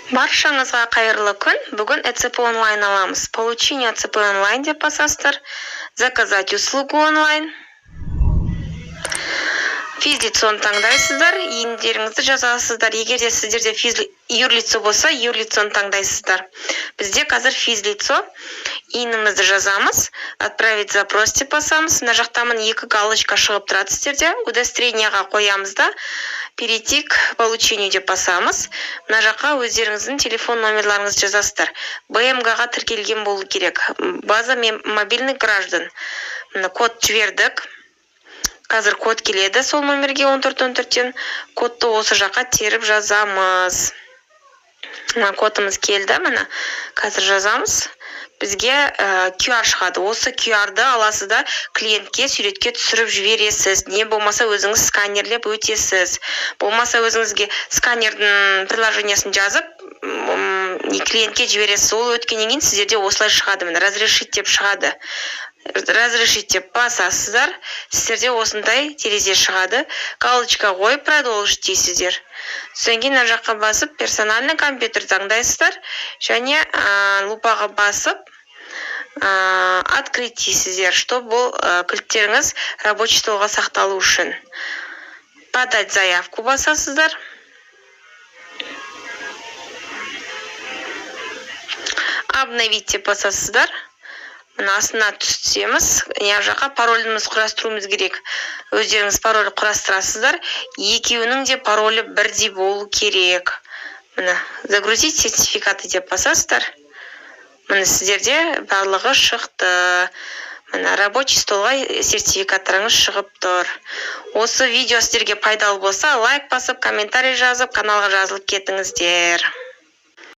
Баршаңызға қайырлы күн. Бүгін ЭЦП онлайн аламыз. Получение ЭЦП онлайн деп басасыздар. Заказать услугу онлайн. Физлицоны таңдайсыздар. Иіндеріңізді жазасыздар. Егер де сіздерде юрлицо болса, юрлицоны таңдайсыздар. Бізде қазір физлицо. Иінімізді жазамыз. Отправить запрос деп басамыз. Мына жақтамын 2 галочка шығып тұрады сіздерде. Удостоверениеға қоямыз да. Перейти к получению деп басамыз. Мына жаққа өздеріңіздің телефон номерларыңызды жазасыздар. БМГ-ға тіркелген болу керек. База мобильных граждан. Мына код жібердік. Қазір код келеді сол номерге 1414-тен. Кодты осы жаққа теріп жазамыз. Мына кодымыз келді. Мына қазір жазамыз. Бізге QR шығады. Осы QR-ды аласыздар, клиентке суретке түсіріп жібересіз. Не болмаса өзіңіз сканерлеп өтесіз. Болмаса өзіңізге сканердің приложениясын жазып, клиентке жібересіз. Ол өткеннен кейін сіздерде осылай шығады. Разрешить деп шығады. Разрешить деп басасыздар. Сіздерде осындай терезе шығады. Галочка қойып продолжить дейсіздер. Содан кейін мына жаққа басып персональный компьютер таңдайсыздар. Және лупаға басып открыть дейсіздер, чтобы бұл кілттеріңіз рабочий столға сақталу үшін. Подать заявку басасыздар. Обновить деп басасыздар. Мына астына түсеміз. Мына жаққа пароліміз құрастыруымыз керек. Өздеріңіз пароль құрастырасыздар. Екеуінің де паролі бірдей болу керек. Мына загрузить сертификаты деп басасыздар. Мына сіздерде барлығы шықты. Мына рабочий столға сертификаттарыңыз шығып тұр. Осы видео сіздерге пайдалы болса, лайк басып, комментарий жазып, каналға жазылып кетіңіздер.